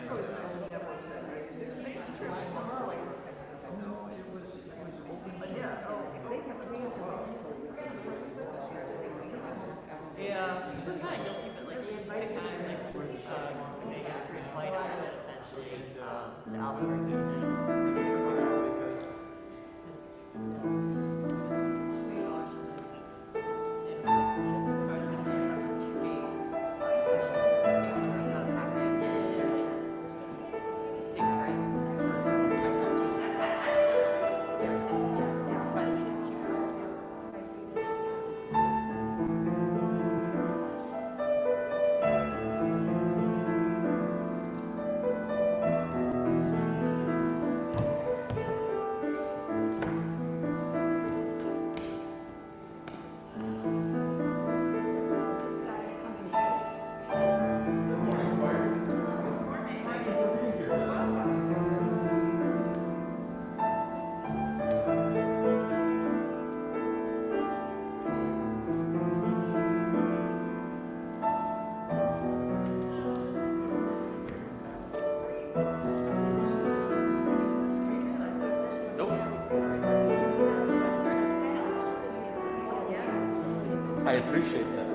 Yeah, I feel kind of guilty, but like it's a kind of like getting a free flight out of it essentially to Albuquerque. Because it was $2 and it was like just before I was going to be for 2 days. And then it was happening. Is there like same price? It's by the way, it's cheaper. I see this. This guy's coming too. I appreciate that.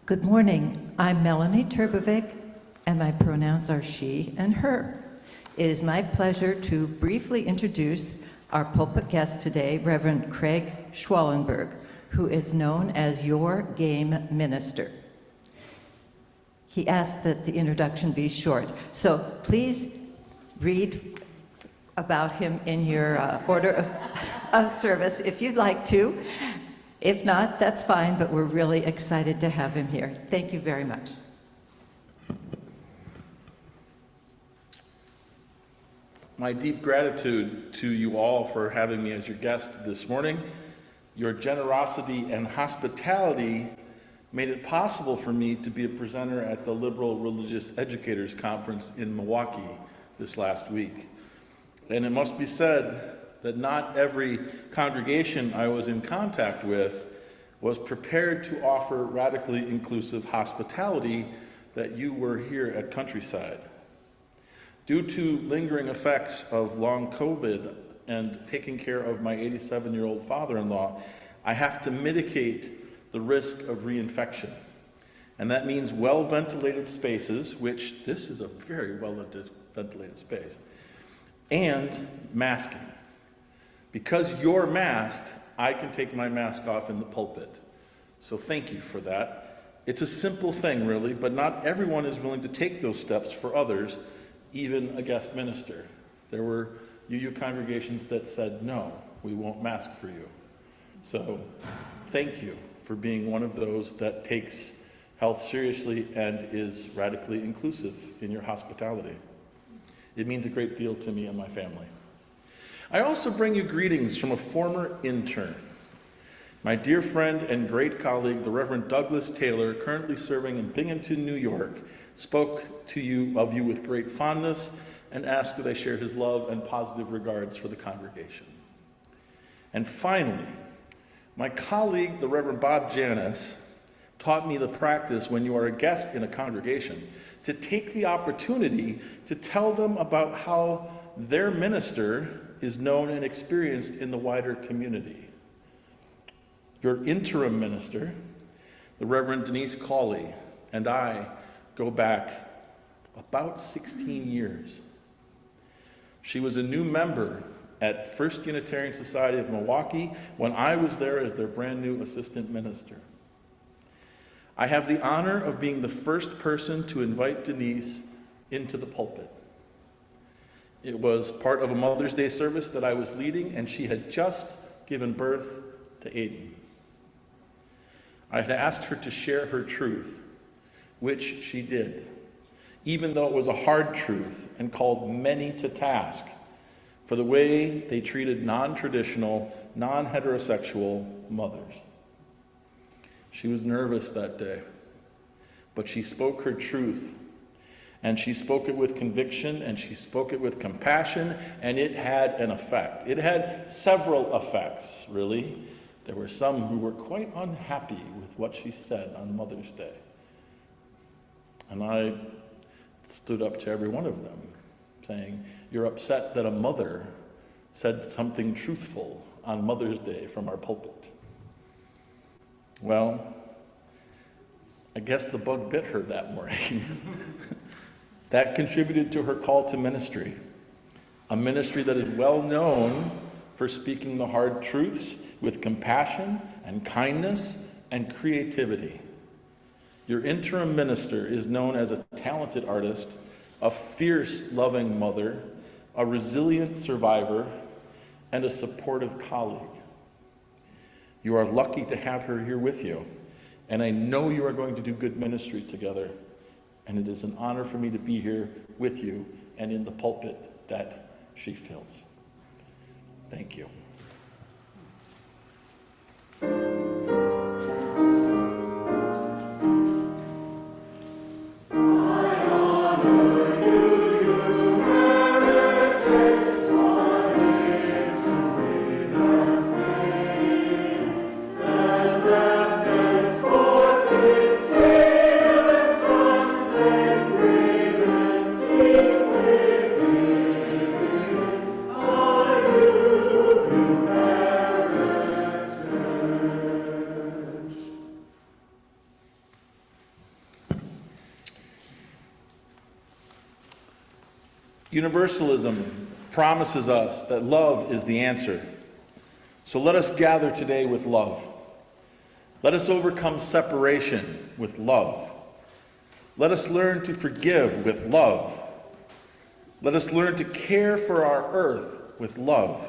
Good morning. I'm Melanie Turbovic, and my pronouns are she and her. It is my pleasure to briefly introduce our pulpit guest today, Reverend Craig Schwalenberg, who is known as your game minister. He asked that the introduction be short, so please read about him in your order of service if you'd like to. If not, that's fine, but we're really excited to have him here. Thank you very much. My deep gratitude to you all for having me as your guest this morning. Your generosity and hospitality made it possible for me to be a presenter at the Liberal Religious Educators Conference in Milwaukee this last week. And it must be said that not every congregation I was in contact with was prepared to offer radically inclusive hospitality that you were here at Countryside. Due to lingering effects of long COVID and taking care of my 87-year-old father-in-law, I have to mitigate the risk of reinfection. And that means well-ventilated spaces, which this is a very well-ventilated space, and masking. Because you're masked, I can take my mask off in the pulpit. So thank you for that. It's a simple thing, really, but not everyone is willing to take those steps for others, even a guest minister. There were UU congregations that said, no, we won't mask for you. So thank you for being one of those that takes health seriously and is radically inclusive in your hospitality. It means a great deal to me and my family. I also bring you greetings from a former intern. My dear friend and great colleague, the Reverend Douglas Taylor, currently serving in Binghamton, New York, spoke of you with great fondness and asked that I share his love and positive regards for the congregation. And finally, my colleague, the Reverend Bob Janis, taught me the practice when you are a guest in a congregation to take the opportunity to tell them about how their minister is known and experienced in the wider community. Your interim minister, the Reverend Denise Cawley, and I go back about 16 years. She was a new member at First Unitarian Society of Milwaukee when I was there as their brand new assistant minister. I have the honor of being the first person to invite Denise into the pulpit. It was part of a Mother's Day service that I was leading, and she had just given birth to Aiden. I had asked her to share her truth, which she did, even though it was a hard truth and called many to task for the way they treated non-traditional, non-heterosexual mothers. She was nervous that day, but she spoke her truth. And she spoke it with conviction, and she spoke it with compassion, and it had an effect. It had several effects, really. There were some who were quite unhappy with what she said on Mother's Day. And I stood up to every one of them, saying, "You're upset that a mother said something truthful on Mother's Day from our pulpit." Well, I guess the bug bit her that morning. That contributed to her call to ministry, a ministry that is well known for speaking the hard truths with compassion and kindness and creativity. Your interim minister is known as a talented artist, a fierce, loving mother, a resilient survivor, and a supportive colleague. You are lucky to have her here with you, and I know you are going to do good ministry together. And it is an honor for me to be here with you and in the pulpit that she fills. Thank you. You Universalism promises us that love is the answer. So let us gather today with love. Let us overcome separation with love. Let us learn to forgive with love. Let us learn to care for our earth with love.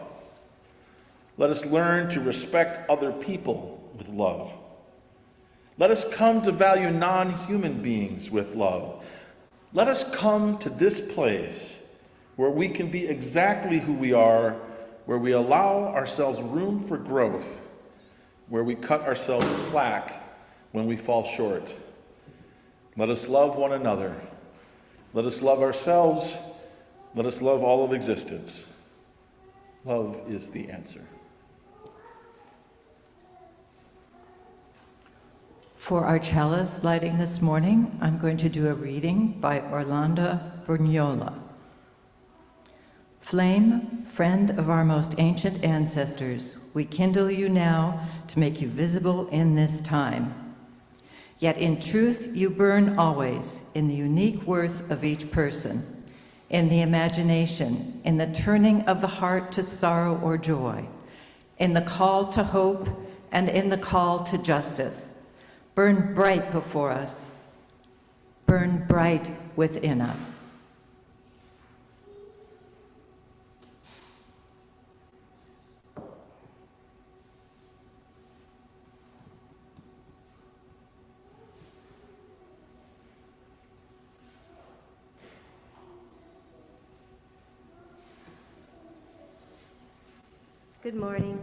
Let us learn to respect other people with love. Let us come to value non-human beings with love. Let us come to this place where we can be exactly who we are, where we allow ourselves room for growth, where we cut ourselves slack when we fall short. Let us love one another. Let us love ourselves. Let us love all of existence. Love is the answer. For our chalice lighting this morning, I'm going to do a reading by Orlando Brugnola. Flame, friend of our most ancient ancestors, we kindle you now to make you visible in this time. Yet in truth you burn always in the unique worth of each person, in the imagination, in the turning of the heart to sorrow or joy, in the call to hope and in the call to justice. Burn bright before us. Burn bright within us. Good morning.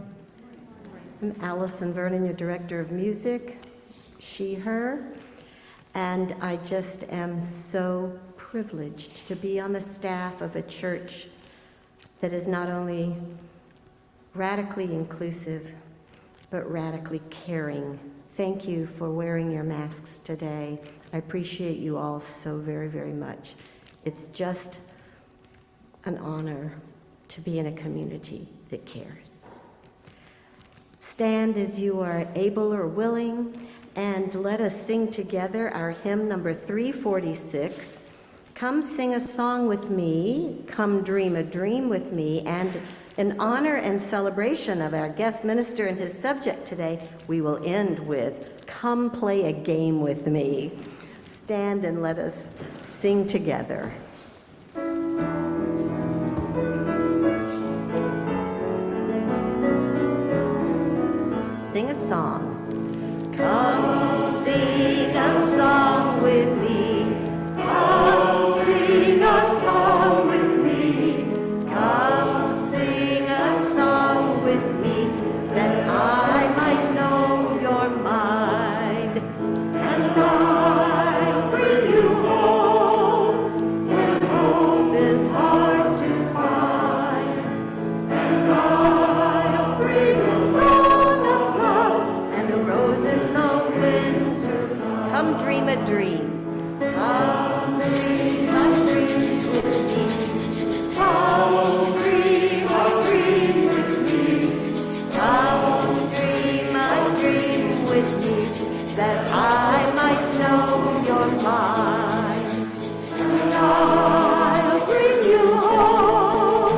I'm Allison Vernon, your director of music, she, her, and I just am so privileged to be on the staff of a church that is not only radically inclusive, but radically caring. Thank you for wearing your masks today. I appreciate you all so very, very much. It's just an honor to be in a community that cares. Stand as you are able or willing, and let us sing together our hymn number 346. Come sing a song with me, come dream a dream with me, and in honor and celebration of our guest minister and his subject today, we will end with come play a game with me. Stand and let us sing together. Sing a song. Come sing a song with me. Come sing a song with me. Come sing a song with me, that I might know your mind. And I'll bring you home when hope is hard to find. And I'll bring a song of love and a rose in the winter time. Come dream a dream. Come dream a dream with me. Come dream a dream with me. Come dream a dream with me, that I might know your mind. And I'll bring you home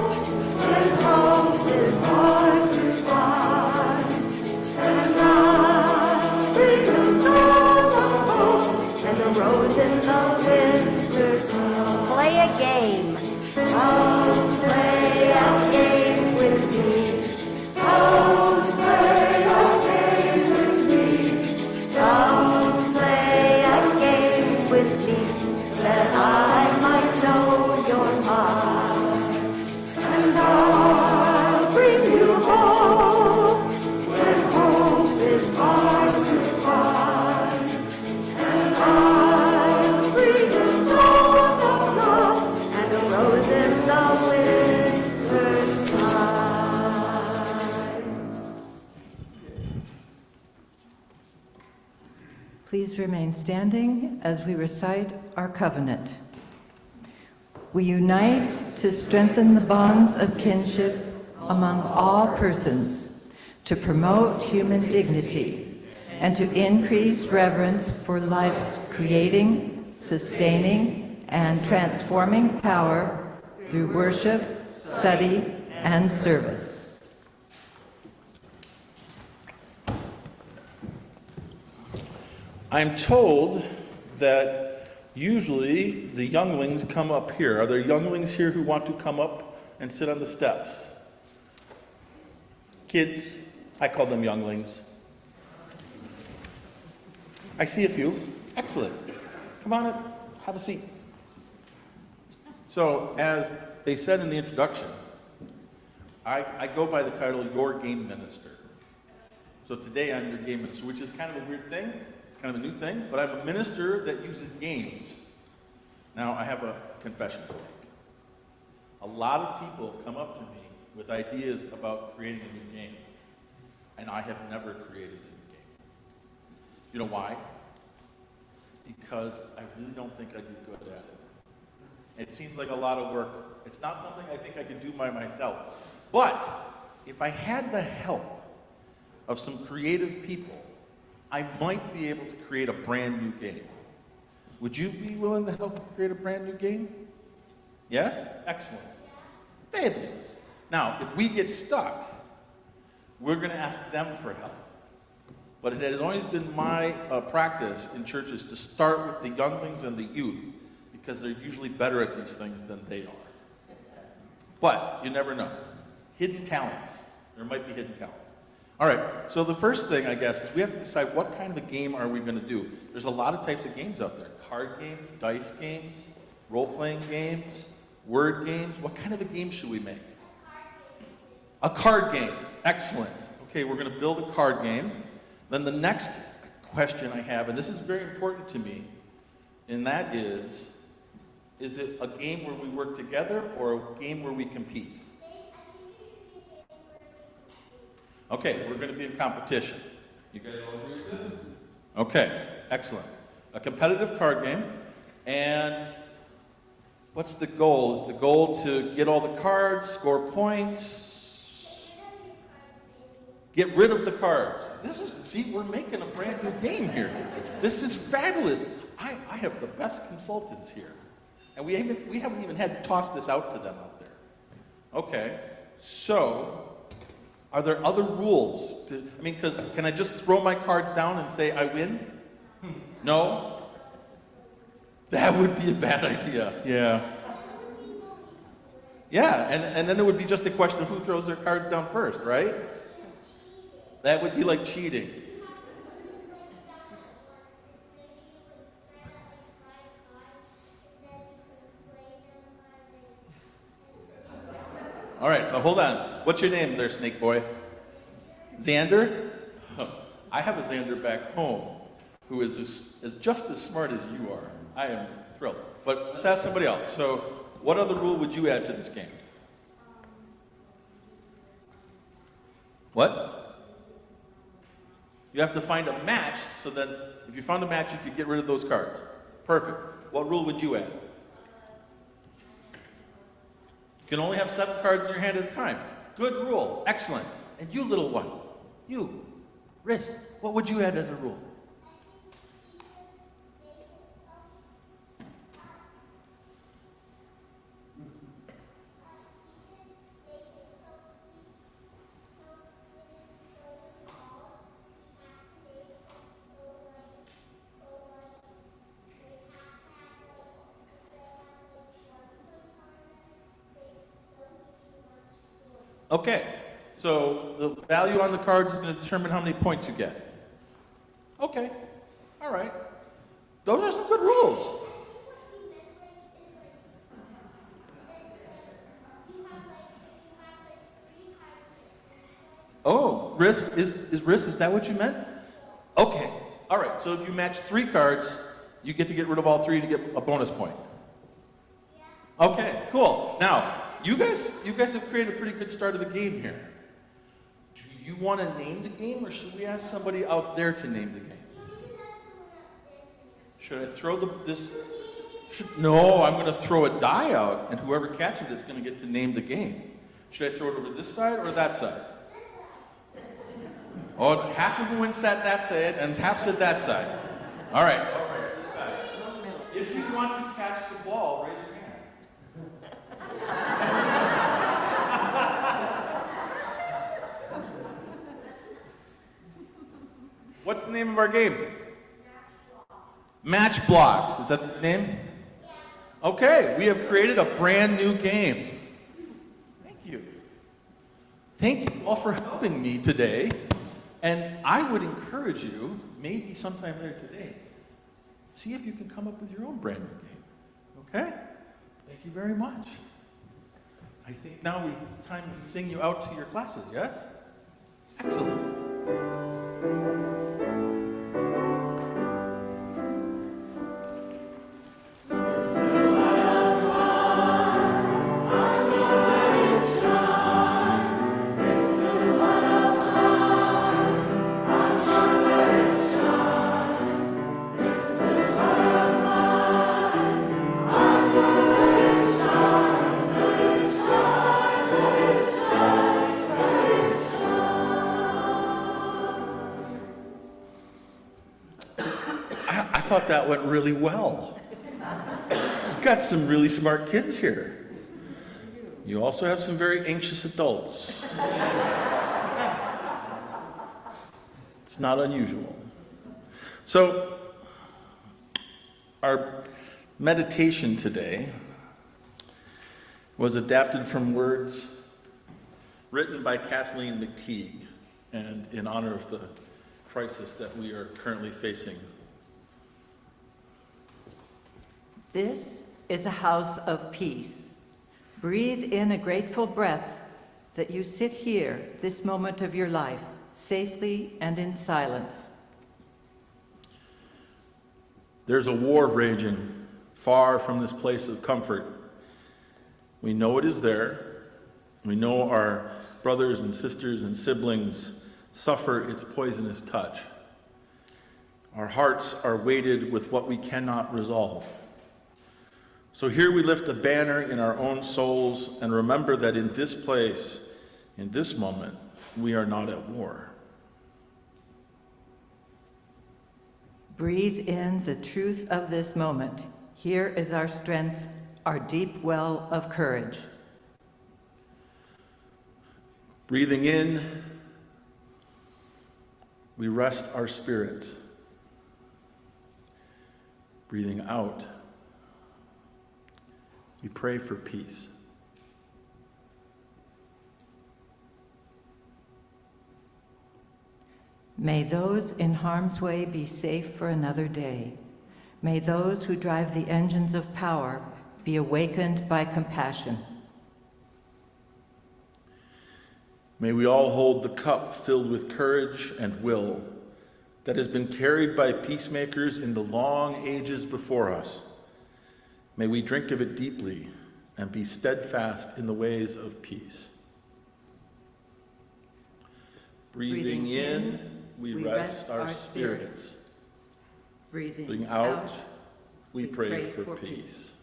when hope is hard to find. And I'll bring a song of hope and a rose in the winter time. Play a game. Come play a game with me. Come play a game with me. Come play a game with me, that I might know your mind. And I'll bring you home when hope is hard to find. And I'll bring a song of love and a rose in the winter time. Please remain standing as we recite our covenant. We unite to strengthen the bonds of kinship among all persons, to promote human dignity, and to increase reverence for life's creating, sustaining, and transforming power through worship, study, and service. I'm told that usually the younglings come up here. Are there younglings here who want to come up and sit on the steps? Kids, I call them younglings. I see a few. Excellent. Come on up, have a seat. So, as they said in the introduction, I go by the title, Your Game Minister. So today I'm your game minister, which is kind of a weird thing. It's kind of a new thing, but I'm a minister that uses games. Now, I have a confession to make. A lot of people come up to me with ideas about creating a new game, and I have never created a new game. You know why? Because I really don't think I'd be good at it. It seems like a lot of work. It's not something I think I could do by myself. But if I had the help of some creative people, I might be able to create a brand new game. Would you be willing to help create a brand new game? Yes? Excellent. Fabulous. Now, if we get stuck, we're going to ask them for help. But it has always been my practice in churches to start with the younglings and the youth, because they're usually better at these things than they are. But you never know. Hidden talents. There might be hidden talents. All right, so the first thing, I guess, is we have to decide what kind of a game are we going to do. There's a lot of types of games out there. Card games, dice games, role-playing games, word games. What kind of a game should we make? A card game. Excellent. Okay, we're going to build a card game. Then the next question I have, and this is very important to me, and that is it a game where we work together or a game where we compete? Okay, we're going to be in competition. You guys all agree with this? Okay, excellent. A competitive card game, and what's the goal? Is the goal to get all the cards, score points, get rid of the cards? See, we're making a brand new game here. This is fabulous. I have the best consultants here. And we haven't even had to toss this out to them out there. Okay, so are there other rules? Because can I just throw my cards down and say I win? No? That would be a bad idea. Yeah. Yeah, and then it would be just a question of who throws their cards down first, right? That would be like cheating. All right, so hold on. What's your name there, Snake Boy? Xander? I have a Xander back home who is just as smart as you are. I am thrilled. But let's ask somebody else. So what other rule would you add to this game? What? You have to find a match, so that if you found a match, you could get rid of those cards. Perfect. What rule would you add? You can only have 7 cards in your hand at a time. Good rule. Excellent. And you, little one, you, Riz, what would you add as a rule? Okay, so the value on the cards is going to determine how many points you get. Okay, all right. Those are some good rules. Oh, risk, is that what you meant? Okay, all right, so if you match 3 cards, you get to get rid of all 3 to get a bonus point. Okay, cool. Now, you guys have created a pretty good start of the game here. Do you want to name the game, or should we ask somebody out there to name the game? Should I throw No, I'm going to throw a die out, and whoever catches it's going to get to name the game. Should I throw it over this side or that side? Oh, half of them said that side, and half said that side. All right, this side. If you want to catch the ball, raise your hand. What's the name of our game? Match Blocks. Is that the name? Okay, we have created a brand new game. Thank you. Thank you all for helping me today. And I would encourage you, maybe sometime later today, see if you can come up with your own brand new game. Okay? Thank you very much. I think now it's time to sing you out to your classes, yes? Excellent. I thought that went really well. We've got some really smart kids here. You also have some very anxious adults. It's not unusual. So, our meditation today was adapted from words written by Kathleen McTeague, and in honor of the crisis that we are currently facing. This is a house of peace. Breathe in a grateful breath that you sit here, this moment of your life, safely and in silence. There's a war raging far from this place of comfort. We know it is there. We know our brothers and sisters and siblings suffer its poisonous touch. Our hearts are weighted with what we cannot resolve. So here we lift a banner in our own souls and remember that in this place, in this moment, we are not at war. Breathe in the truth of this moment. Here is our strength, our deep well of courage. Breathing in, we rest our spirits. Breathing out, we pray for peace. May those in harm's way be safe for another day. May those who drive the engines of power be awakened by compassion. May we all hold the cup filled with courage and will that has been carried by peacemakers in the long ages before us. May we drink of it deeply and be steadfast in the ways of peace. Breathing in, we rest our spirits. Breathing out, we pray for peace.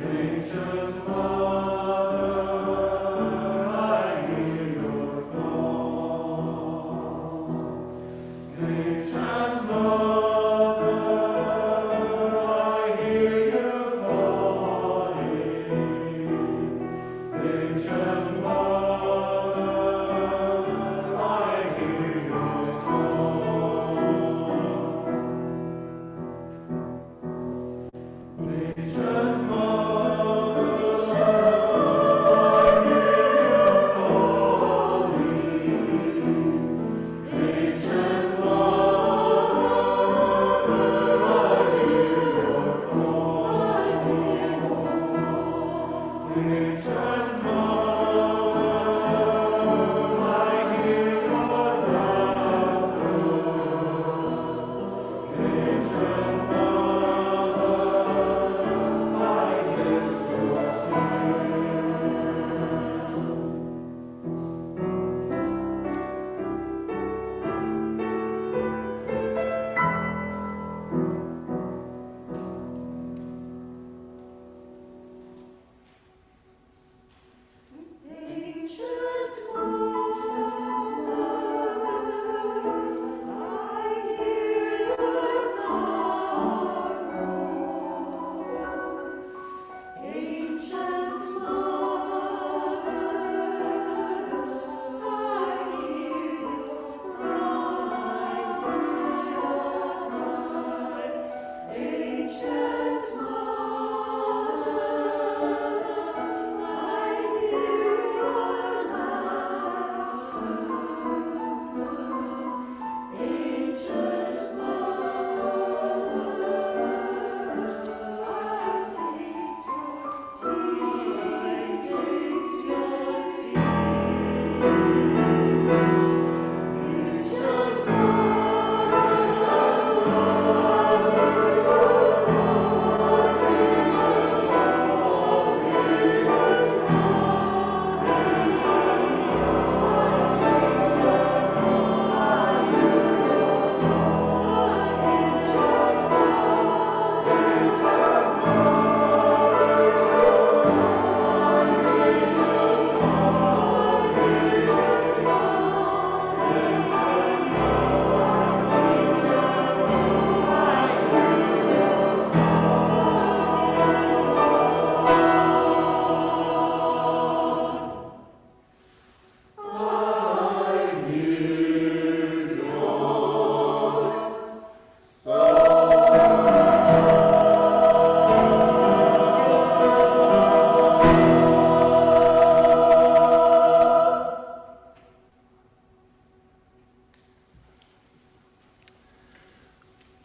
Ancient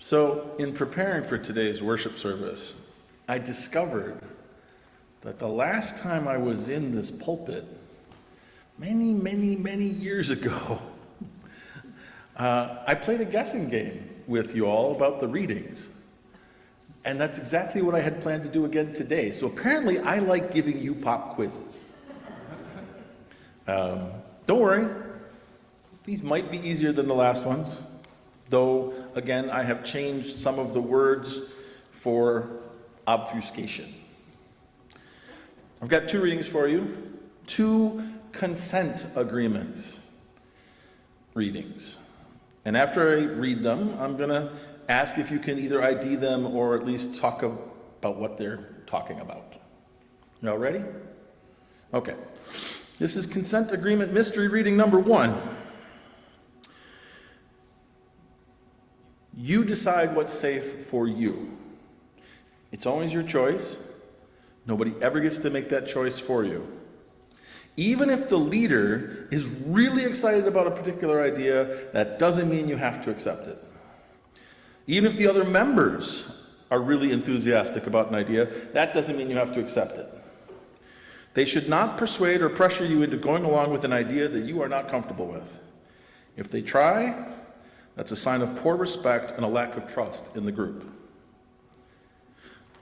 So, in preparing for today's worship service, I discovered that the last time I was in this pulpit, many, many, many years ago, I played a guessing game with you all about the readings. And that's exactly what I had planned to do again today. So apparently I like giving you pop quizzes. Don't worry, these might be easier than the last ones, though, again, I have changed some of the words for obfuscation. I've got two readings for you, two consent agreements readings. And after I read them, I'm going to ask if you can either ID them or at least talk about what they're talking about. You all ready? Okay. This is consent agreement mystery reading number 1. You decide what's safe for you. It's always your choice. Nobody ever gets to make that choice for you. Even if the leader is really excited about a particular idea, that doesn't mean you have to accept it. Even if the other members are really enthusiastic about an idea, that doesn't mean you have to accept it. They should not persuade or pressure you into going along with an idea that you are not comfortable with. If they try, that's a sign of poor respect and a lack of trust in the group.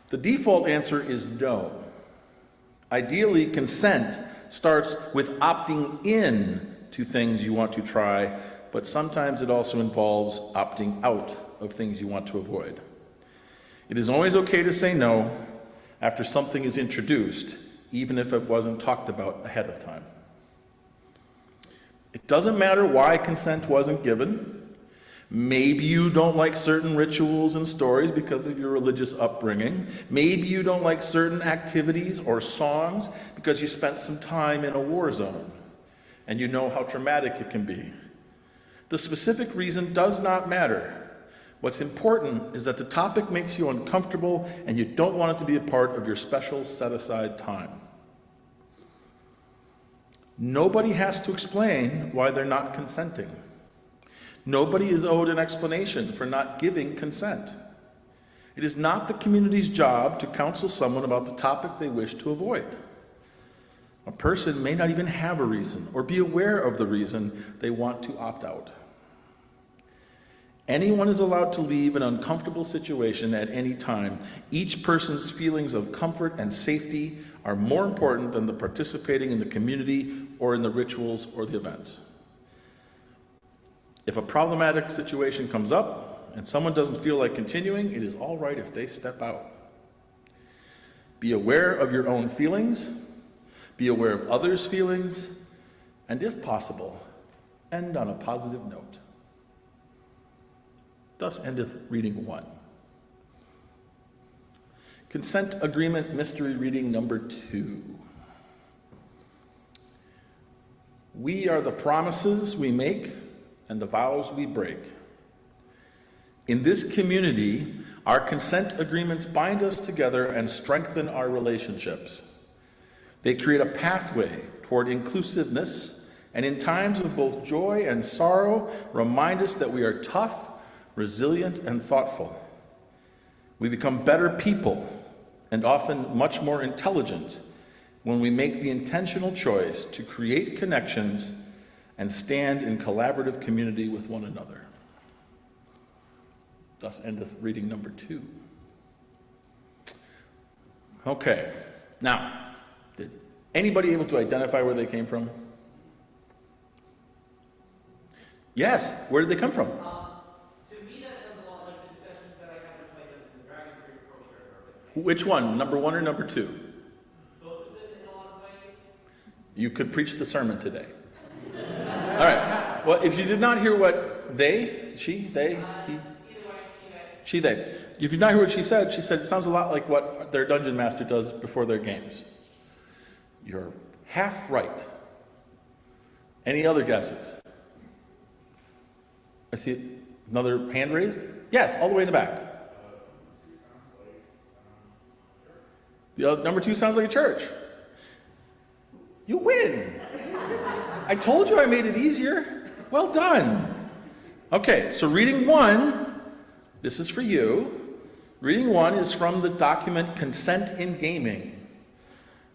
The default answer is no. Ideally, consent starts with opting in to things you want to try, but sometimes it also involves opting out of things you want to avoid. It is always okay to say no after something is introduced, even if it wasn't talked about ahead of time. It doesn't matter why consent wasn't given. Maybe you don't like certain rituals and stories because of your religious upbringing. Maybe you don't like certain activities or songs because you spent some time in a war zone and you know how traumatic it can be. The specific reason does not matter. What's important is that the topic makes you uncomfortable and you don't want it to be a part of your special set-aside time. Nobody has to explain why they're not consenting. Nobody is owed an explanation for not giving consent. It is not the community's job to counsel someone about the topic they wish to avoid. A person may not even have a reason or be aware of the reason they want to opt out. Anyone is allowed to leave an uncomfortable situation at any time. Each person's feelings of comfort and safety are more important than the participating in the community or in the rituals or the events. If a problematic situation comes up and someone doesn't feel like continuing, it is all right if they step out. Be aware of your own feelings, be aware of others' feelings, and if possible, end on a positive note. Thus endeth reading 1. Consent agreement mystery reading number 2. We are the promises we make and the vows we break. In this community, our consent agreements bind us together and strengthen our relationships. They create a pathway toward inclusiveness, and in times of both joy and sorrow, remind us that we are tough, resilient, and thoughtful. We become better people, and often much more intelligent, when we make the intentional choice to create connections and stand in collaborative community with one another. Thus endeth reading number 2. Okay, now, did anybody able to identify where they came from? Yes, where did they come from? To me, that sounds a lot like the sessions that I had with the Dragon Street Pro. Which one, number 1 or number 2? Both of them in a lot of ways. You could preach the sermon today. All right. Well, if you did not hear what they, she, they, he, she, they. If you did not hear what she said it sounds a lot like what their dungeon master does before their games. You're half right. Any other guesses? I see another hand raised. Yes, all the way in the back. Number 2 sounds like a church. You win. I told you I made it easier. Well done. Okay, so reading 1 This is for you. Reading 1 is from the document Consent in Gaming,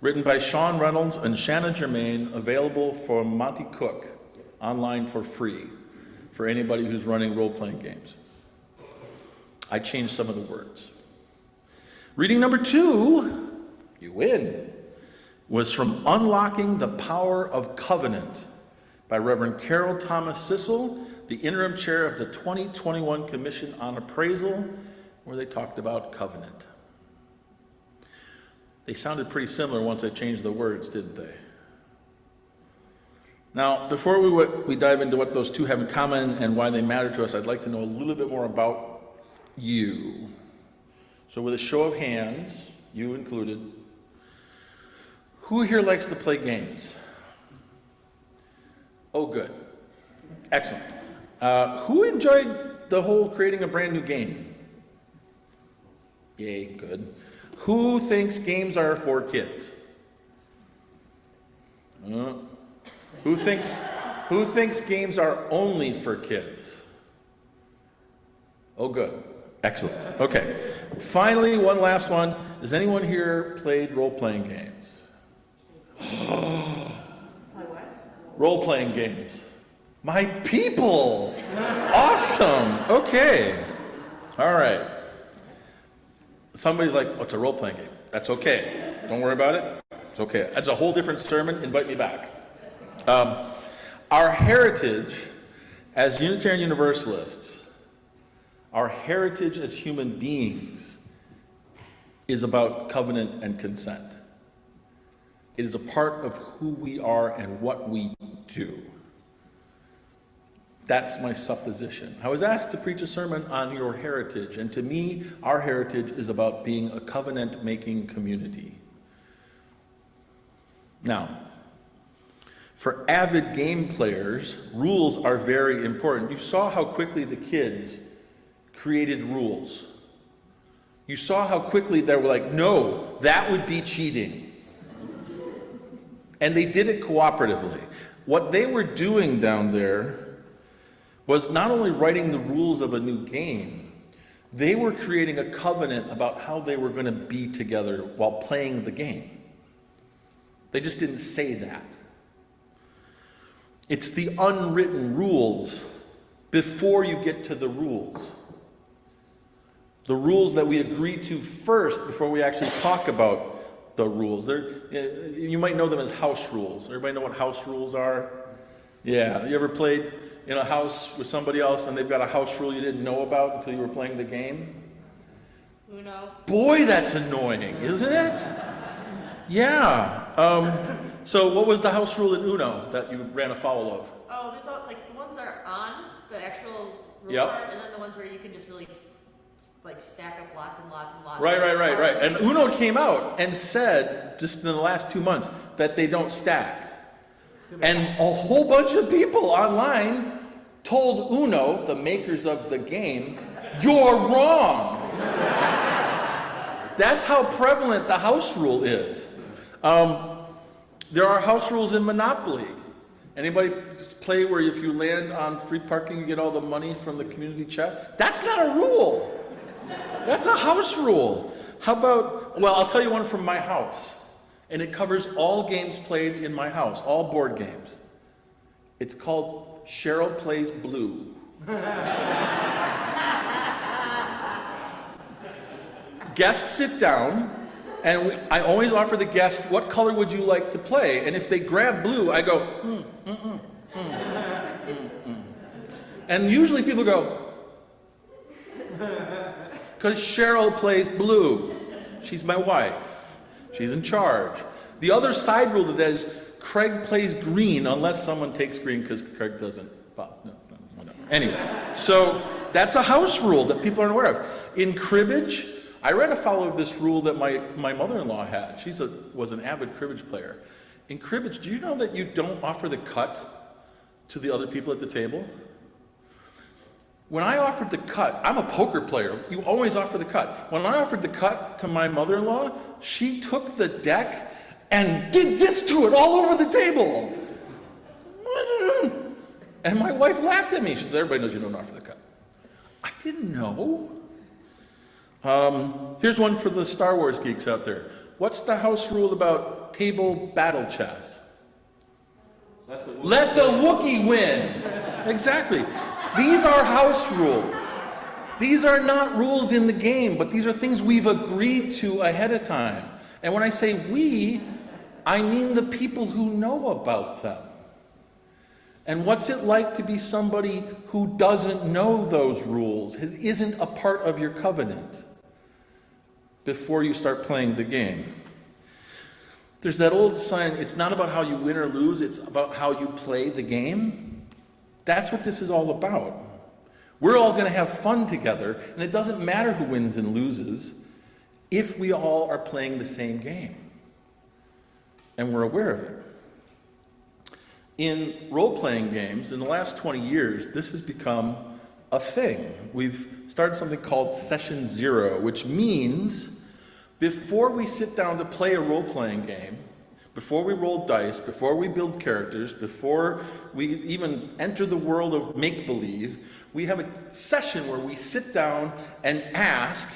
written by Sean Reynolds and Shannon Germain, available for Monty Cook, online for free, for anybody who's running role-playing games. I changed some of the words. Reading number 2, you win, was from Unlocking the Power of Covenant by Reverend Carol Thomas Sissel, the interim chair of the 2021 Commission on Appraisal, where they talked about covenant. They sounded pretty similar once I changed the words, didn't they? Now, before we dive into what those two have in common and why they matter to us, I'd like to know a little bit more about you. So with a show of hands, you included, who here likes to play games? Oh, good. Excellent. Who enjoyed the whole creating a brand new game? Yay, good. Who thinks games are for kids? Who thinks games are only for kids? Oh, good. Excellent. Okay. Finally, one last one. Has anyone here played role-playing games? Role-playing games. My people! Awesome! Okay. All right. Somebody's like, oh, it's a role-playing game. That's okay. Don't worry about it. It's okay. That's a whole different sermon. Invite me back. Our heritage as Unitarian Universalists, our heritage as human beings, is about covenant and consent. It is a part of who we are and what we do. That's my supposition. I was asked to preach a sermon on your heritage, and to me, our heritage is about being a covenant-making community. Now, for avid game players, rules are very important. You saw how quickly the kids created rules. You saw how quickly they were like, no, that would be cheating. And they did it cooperatively. What they were doing down there was not only writing the rules of a new game, they were creating a covenant about how they were going to be together while playing the game. They just didn't say that. It's the unwritten rules before you get to the rules. The rules that we agree to first before we actually talk about the rules. You might know them as house rules. Everybody know what house rules are? Yeah. You ever played in a house with somebody else and they've got a house rule you didn't know about until you were playing the game? Uno. Boy, that's annoying, isn't it? Yeah. So what was the house rule in Uno that you ran afoul of? Oh, there's all, like the ones that are on the actual rule Yep. card, and then the ones where you can just really like stack up lots and lots and lots. Right. And Uno came out and said, just in the last 2 months, that they don't stack. And a whole bunch of people online told Uno, the makers of the game, you're wrong. That's how prevalent the house rule is. There are house rules in Monopoly. Anybody play where if you land on free parking, you get all the money from the community chest? That's not a rule. That's a house rule. How about, well, I'll tell you one from my house. And it covers all games played in my house, all board games. It's called Cheryl Plays Blue. Guests sit down, and I always offer the guest, what color would you like to play? And if they grab blue, I go, And usually people go, because Cheryl plays blue. She's my wife. She's in charge. The other side rule to that is Craig plays green unless someone takes green because Craig doesn't. Well, no, whatever. Anyway, so that's a house rule that people aren't aware of. In cribbage, I read afoul of this rule that my mother-in-law had. She was an avid cribbage player. In cribbage, do you know that you don't offer the cut to the other people at the table? When I offered the cut, I'm a poker player. You always offer the cut. When I offered the cut to my mother-in-law, she took the deck and did this to it all over the table. And my wife laughed at me. She said, everybody knows you don't offer the cut. I didn't know. Here's one for the Star Wars geeks out there. What's the house rule about table battle chess? Let the Wookiee win. Exactly. These are house rules. These are not rules in the game, but these are things we've agreed to ahead of time. And when I say we, I mean the people who know about them. And what's it like to be somebody who doesn't know those rules, isn't a part of your covenant before you start playing the game? There's that old sign, it's not about how you win or lose, it's about how you play the game. That's what this is all about. We're all going to have fun together, and it doesn't matter who wins and loses if we all are playing the same game. And we're aware of it. In role-playing games, in the last 20 years, this has become a thing. We've started something called Session Zero, which means before we sit down to play a role-playing game, before we roll dice, before we build characters, before we even enter the world of make-believe, we have a session where we sit down and ask,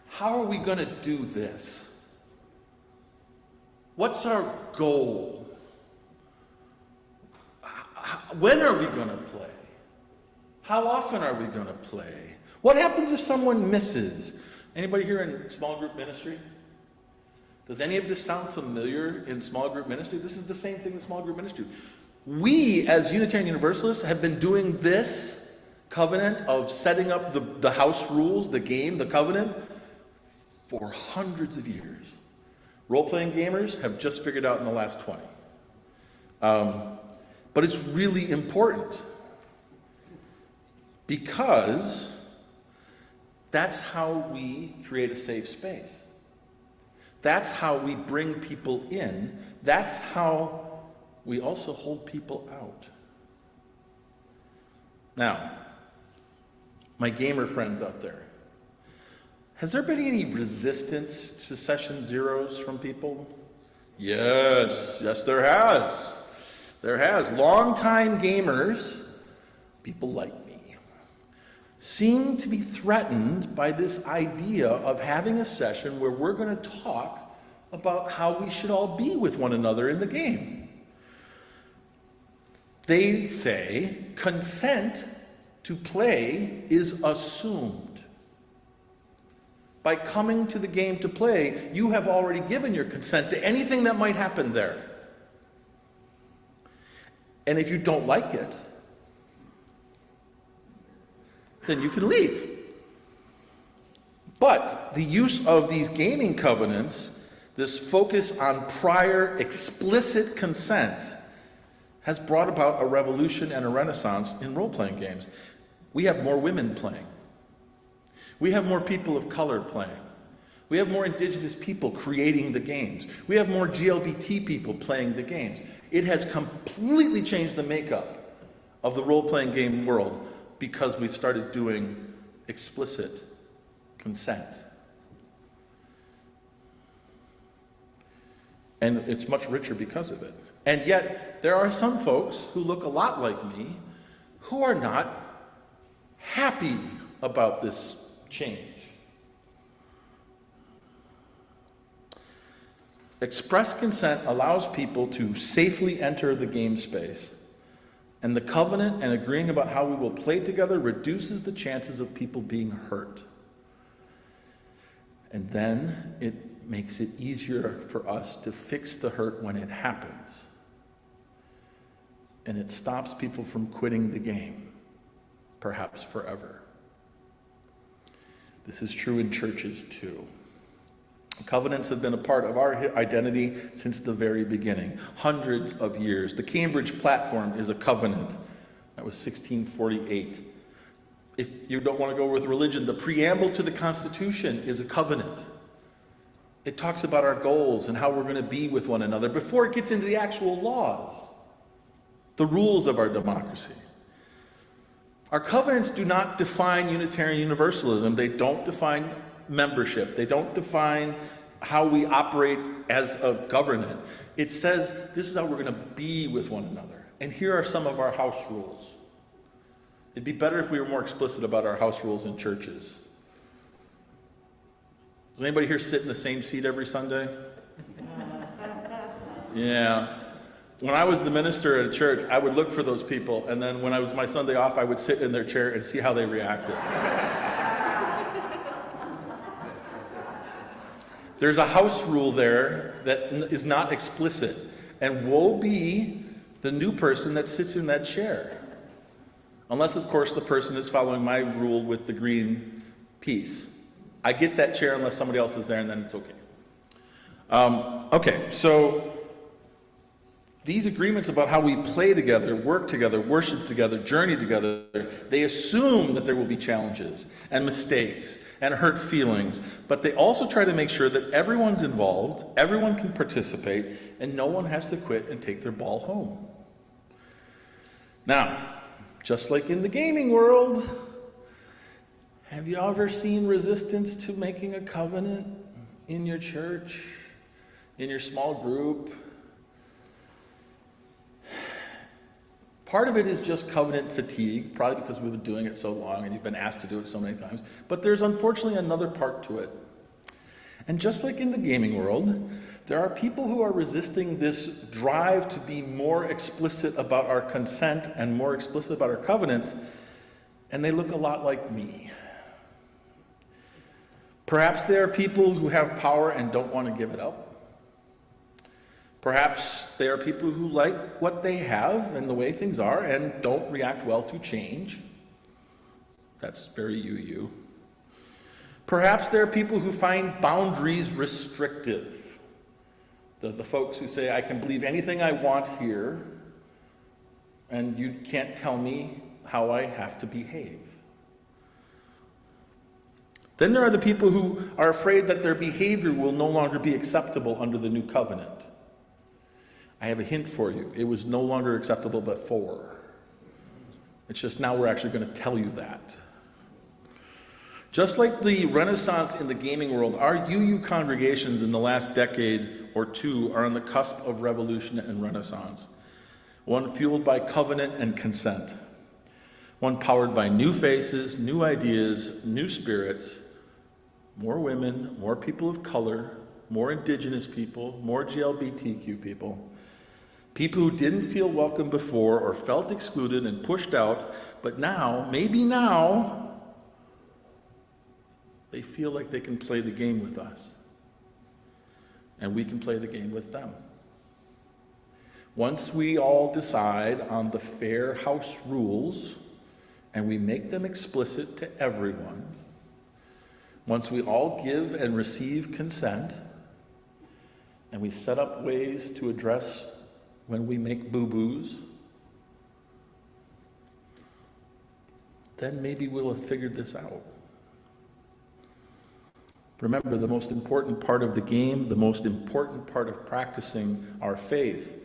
how are we going to do this? What's our goal? When are we going to play? How often are we going to play? What happens if someone misses? Anybody here in small group ministry? Does any of this sound familiar in small group ministry? This is the same thing in small group ministry. We, as Unitarian Universalists, have been doing this covenant of setting up the house rules, the game, the covenant, for hundreds of years. Role-playing gamers have just figured out in the last 20. But it's really important because that's how we create a safe space. That's how we bring people in. That's how we also hold people out. Now, my gamer friends out there, has there been any resistance to Session Zeros from people? Yes, there has. There has. Longtime gamers, people like me, seem to be threatened by this idea of having a session where we're going to talk about how we should all be with one another in the game. They say consent to play is assumed. By coming to the game to play, you have already given your consent to anything that might happen there. And if you don't like it, then you can leave. But the use of these gaming covenants, this focus on prior explicit consent, has brought about a revolution and a renaissance in role-playing games. We have more women playing. We have more people of color playing. We have more indigenous people creating the games. We have more GLBT people playing the games. It has completely changed the makeup of the role-playing game world because we've started doing explicit consent. And it's much richer because of it. And yet, there are some folks who look a lot like me who are not happy about this change. Express consent allows people to safely enter the game space, and the covenant and agreeing about how we will play together reduces the chances of people being hurt. And then it makes it easier for us to fix the hurt when it happens. And it stops people from quitting the game, perhaps forever. This is true in churches too. Covenants have been a part of our identity since the very beginning, hundreds of years. The Cambridge Platform is a covenant. That was 1648. If you don't want to go with religion, the preamble to the Constitution is a covenant. It talks about our goals and how we're going to be with one another before it gets into the actual laws, the rules of our democracy. Our covenants do not define Unitarian Universalism. They don't define membership. They don't define how we operate as a government. It says this is how we're going to be with one another. And here are some of our house rules. It'd be better if we were more explicit about our house rules in churches. Does anybody here sit in the same seat every Sunday? Yeah. When I was the minister at a church, I would look for those people, and then when I was my Sunday off, I would sit in their chair and see how they reacted. There's a house rule there that is not explicit, and woe be the new person that sits in that chair. Unless, of course, the person is following my rule with the green piece. I get that chair unless somebody else is there, and then it's okay. Okay, so these agreements about how we play together, work together, worship together, journey together, they assume that there will be challenges and mistakes and hurt feelings, but they also try to make sure that everyone's involved, everyone can participate, and no one has to quit and take their ball home. Now, just like in the gaming world, have you ever seen resistance to making a covenant in your church, in your small group? Part of it is just covenant fatigue, probably because we've been doing it so long and you've been asked to do it so many times. But there's unfortunately another part to it. And just like in the gaming world, there are people who are resisting this drive to be more explicit about our consent and more explicit about our covenants, and they look a lot like me. Perhaps they are people who have power and don't want to give it up. Perhaps they are people who like what they have and the way things are and don't react well to change. That's very you. Perhaps there are people who find boundaries restrictive. The folks who say, I can believe anything I want here, and you can't tell me how I have to behave. Then there are the people who are afraid that their behavior will no longer be acceptable under the new covenant. I have a hint for you. It was no longer acceptable before. It's just now we're actually going to tell you that. Just like the Renaissance in the gaming world, our UU congregations in the last decade or two are on the cusp of revolution and renaissance. One fueled by covenant and consent. One powered by new faces, new ideas, new spirits, more women, more people of color, more indigenous people, more GLBTQ people. People who didn't feel welcome before or felt excluded and pushed out, but now, maybe now, they feel like they can play the game with us. And we can play the game with them. Once we all decide on the fair house rules, and we make them explicit to everyone, once we all give and receive consent, and we set up ways to address when we make boo-boos, then maybe we'll have figured this out. Remember, the most important part of the game, the most important part of practicing our faith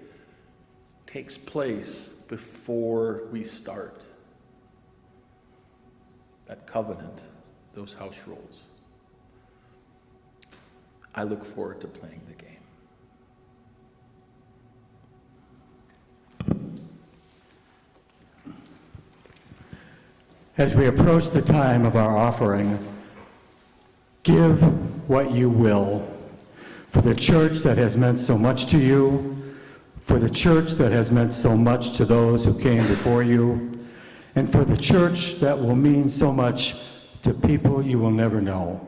takes place before we start. That covenant, those house rules. I look forward to playing the game. As we approach the time of our offering, give what you will for the church that has meant so much to you, for the church that has meant so much to those who came before you, and for the church that will mean so much to people you will never know.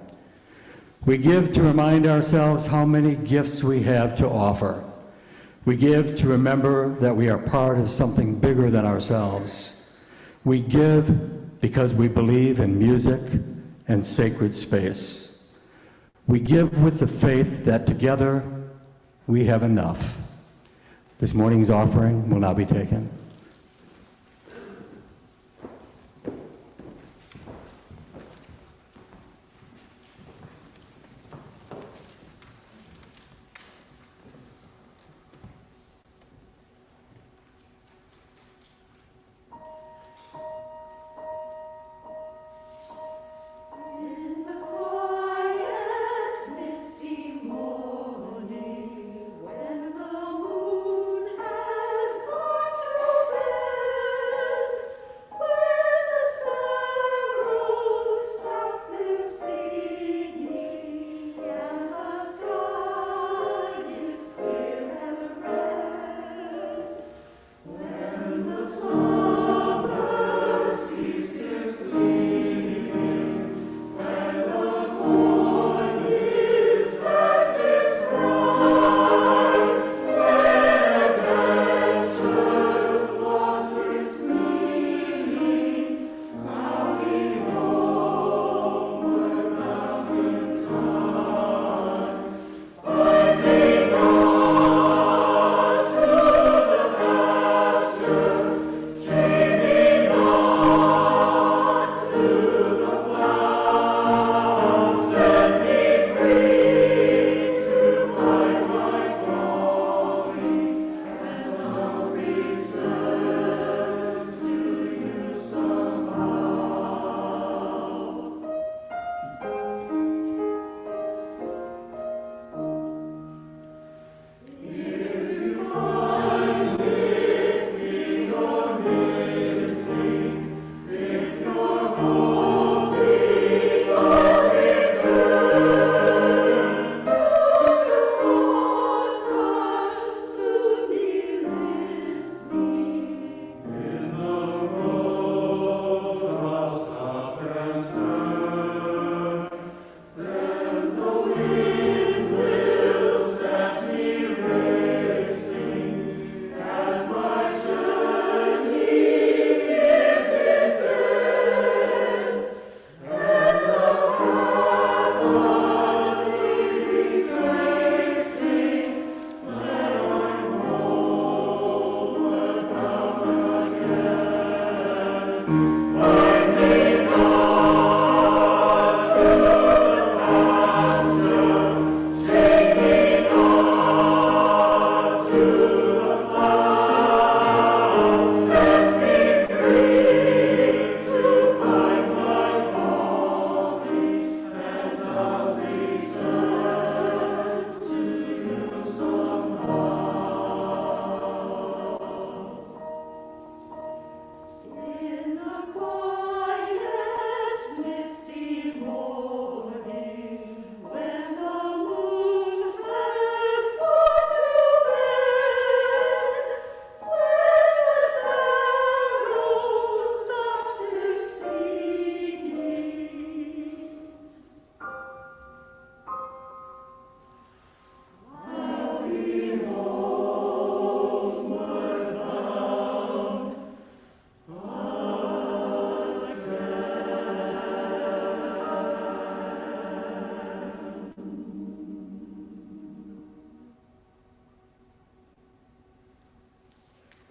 We give to remind ourselves how many gifts we have to offer. We give to remember that we are part of something bigger than ourselves. We give because we believe in music and sacred space. We give with the faith that together we have enough. This morning's offering will now be taken. When the moon has got to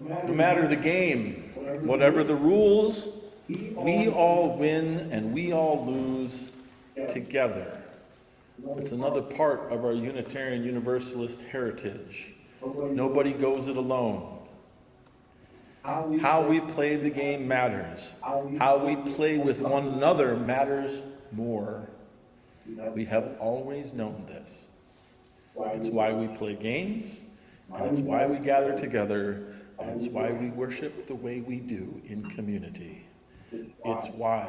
No matter the game, whatever the rules, we all win and we all lose together. It's another part of our Unitarian Universalist heritage. Nobody goes it alone. How we play the game matters. How we play with one another matters more. We have always known this. It's why we play games, and it's why we gather together, and it's why we worship the way we do in community. It's why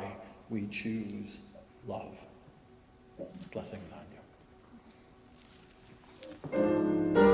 we choose love. Blessings on you.